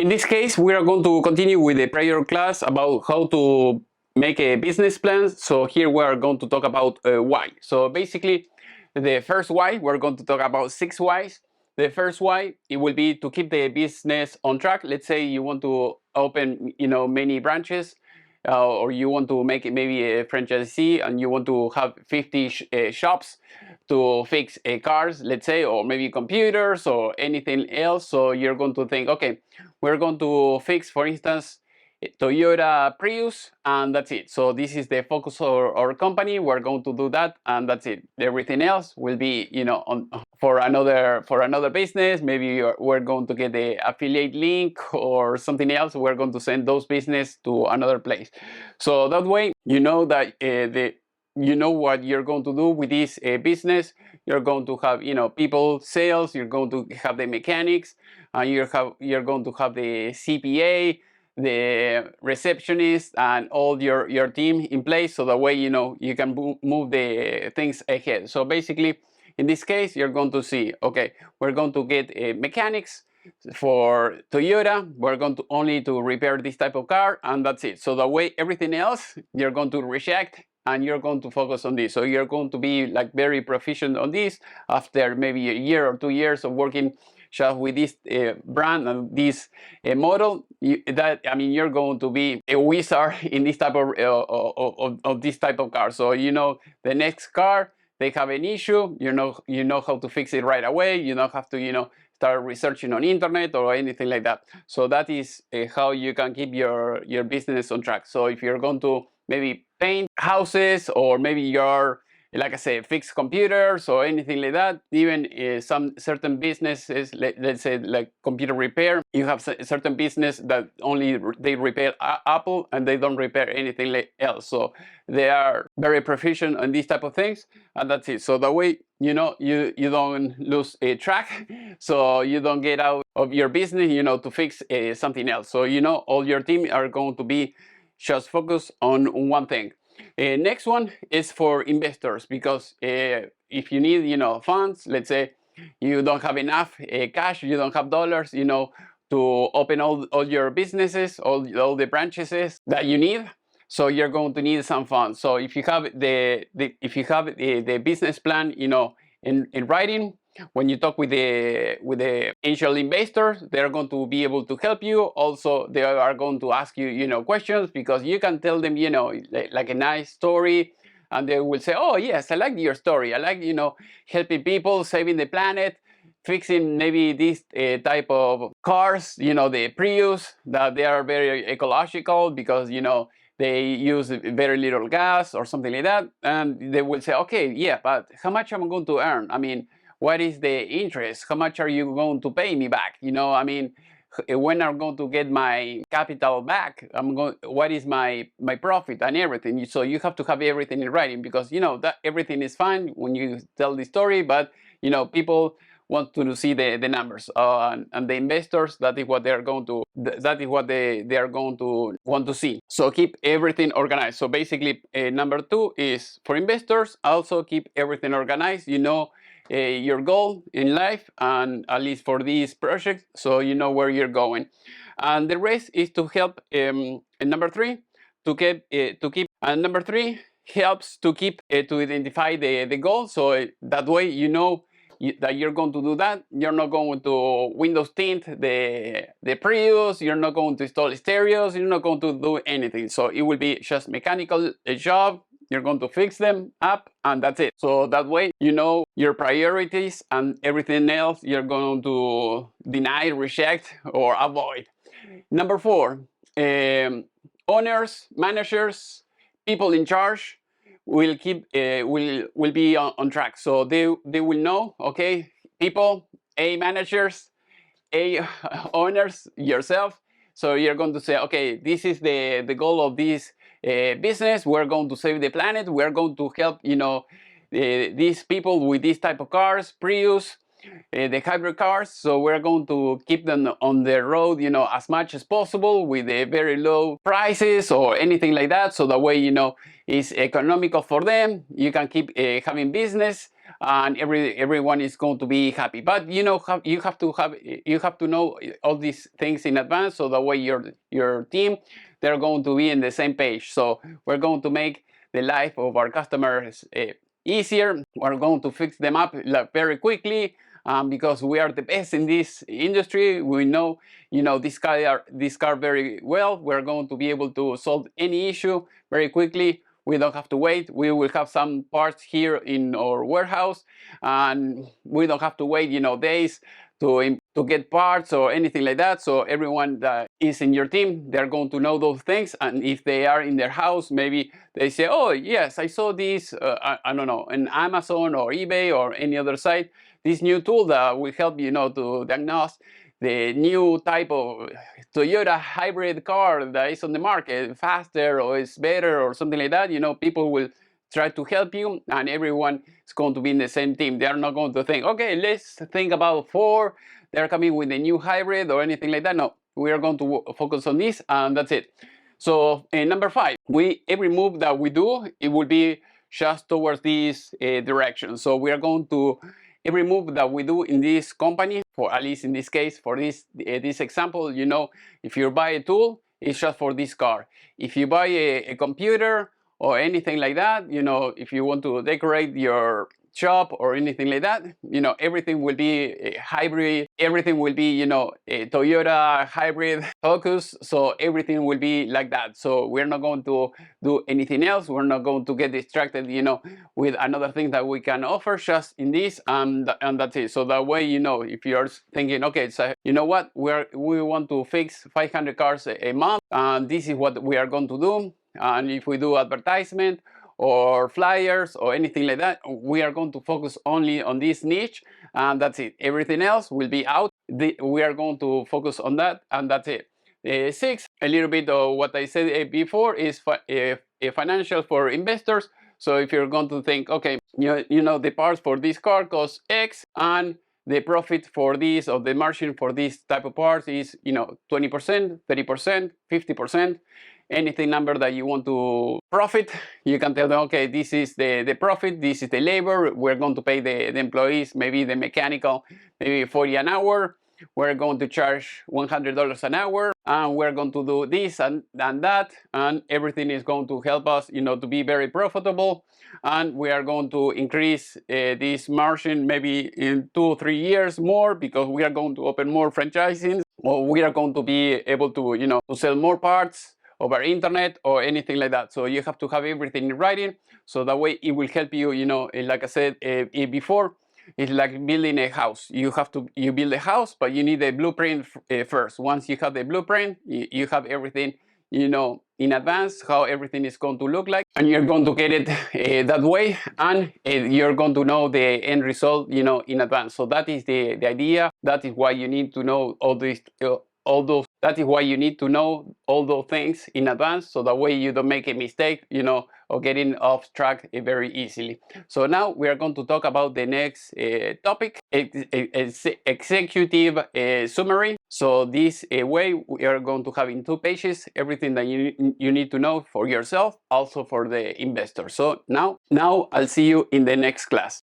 In this case, we are going to continue with the prior class about how to make a business plan. So here we are going to talk about why. So basically, the first why, we're going to talk about 6 whys. The first why, it will be to keep the business on track. Let's say you want to open, many branches, or you want to make it maybe a franchisee and you want to have 50 shops to fix cars, let's say, or maybe computers or anything else. So you're going to think, okay, we're going to fix, for instance, Toyota Prius, and that's it. So this is the focus of our company. We're going to do that, and that's it. Everything else will be, for another business. Maybe we're going to get the affiliate link or something else. We're going to send those business to another place. So that way, you know that you know what you're going to do with this business. You're going to have, people, sales. You're going to have the mechanics, and you're going to have the CPA, the receptionist, and all your team in place, so that way you can move the things ahead. So basically, in this case, you're going to see, okay, we're going to get mechanics for Toyota. We're going to only to repair this type of car, and that's it. So that way, everything else you're going to reject, and you're going to focus on this. So you're going to be like very proficient on this after maybe a year or 2 years of working just with this brand and this model. You're going to be a wizard in this type of this type of car. So the next car, they have an issue, you know how to fix it right away. You don't have to start researching on internet or anything like that. So that is how you can keep your business on track. So if you're going to maybe paint houses, or maybe you're, like I say, fix computers or anything like that, even some certain businesses, let's say like computer repair, you have certain business that only they repair Apple and they don't repair anything else. So they are very proficient on these type of things, and that's it. So that way, you don't lose a track, so you don't get out of your business, to fix something else. So all your team are going to be just focused on one thing. Next one is for investors, because if you need funds, let's say you don't have enough cash, you don't have dollars, to open all your businesses, all the branches that you need. So you're going to need some funds. So if you have the business plan, in writing, when you talk with the angel investors, they're going to be able to help you. Also, they are going to ask you questions, because you can tell them like a nice story, and they will say, oh yes, I like your story. I like helping people, saving the planet, fixing maybe this type of cars, the Prius, that they are very ecological, because they use very little gas or something like that. And they will say, okay, yeah, but how much am I going to earn? What is the interest? How much are you going to pay me back? When I'm going to get my capital back? What is my profit and everything? So you have to have everything in writing, because that everything is fine when you tell the story, but people want to see the numbers, and the investors, that is what they are going to want to see. So keep everything organized. So basically, number 2 is for investors. Also keep everything organized. Your goal in life, and at least for this project, so you know where you're going. And the rest is to help. And number 3, and number 3 helps to keep to identify the goal. So that way that you're going to do that. You're not going to Windows tint the Prius. You're not going to install stereos. You're not going to do anything. So it will be just mechanical job. You're going to fix them up, and that's it. So that way, your priorities, and everything else you're going to deny, reject, or avoid. Number 4, owners, managers, people in charge will be on track. So they will know, okay, people, managers, owners, yourself. So you're going to say, okay, this is the goal of this business. We're going to save the planet. We're going to help these people with this type of cars, Prius, the hybrid cars. So we're going to keep them on the road, as much as possible with very low prices or anything like that. So that way, it's economical for them. You can keep having business, and everyone is going to be happy. But you have to know all these things in advance, so that way your team, they're going to be in the same page. So we're going to make the life of our customers easier. We're going to fix them up very quickly, because we are the best in this industry. We know this car very well. We're going to be able to solve any issue very quickly. We don't have to wait. We will have some parts here in our warehouse, and we don't have to wait days to get parts or anything like that. So everyone that is in your team, they're going to know those things. And if they are in their house, maybe they say, oh yes, I saw this, I don't know, in Amazon or eBay or any other site, this new tool that will help to diagnose the new type of Toyota hybrid car that is on the market, faster or is better or something like that. People will try to help you, and everyone is going to be in the same team. They are not going to think, okay, let's think about Ford, they're coming with a new hybrid or anything like that. No, we are going to focus on this, and that's it. So number 5, every move that we do, it will be just towards this direction. So we are going to, every move that we do in this company, for at least in this case, for this example, if you buy a tool, it's just for this car. If you buy a computer or anything like that, if you want to decorate your shop or anything like that, everything will be a hybrid, everything will be, a Toyota hybrid focus. So everything will be like that. So we're not going to do anything else. We're not going to get distracted, with another thing that we can offer just in this, and that's it. So that way, if you're thinking, okay, so you know what, we want to fix 500 cars a month, and this is what we are going to do. And if we do advertisement or flyers or anything like that, we are going to focus only on this niche, and that's it. Everything else will be out. We are going to focus on that, and that's it. 6, a little bit of what I said before, is financial for investors. So if you're going to think, okay, the parts for this car cost X, and the profit for this, or the margin for this type of parts is 20%, 30%, 50%, anything number that you want to profit, you can tell them, okay, this is the profit, this is the labor, we're going to pay the employees, maybe the mechanical, maybe 40 an hour, we're going to charge $100 an hour, and we're going to do this and that, and everything is going to help us to be very profitable. And we are going to increase this margin maybe in 2 or 3 years more, because we are going to open more franchising, or we are going to be able to to sell more parts over internet or anything like that. So you have to have everything in writing, so that way it will help you. Like I said before, it's like building a house. You build a house, but you need a blueprint first. Once you have the blueprint, you have everything in advance, how everything is going to look like, and you're going to get it that way, and you're going to know the end result in advance. So that is the idea. That is why you need to know that is why you need to know all those things in advance, so that way you don't make a mistake, or getting off track very easily. So now we are going to talk about the next topic, executive summary. So this way we are going to have in 2 pages everything that you need to know for yourself, also for the investor. So now I'll see you in the next class.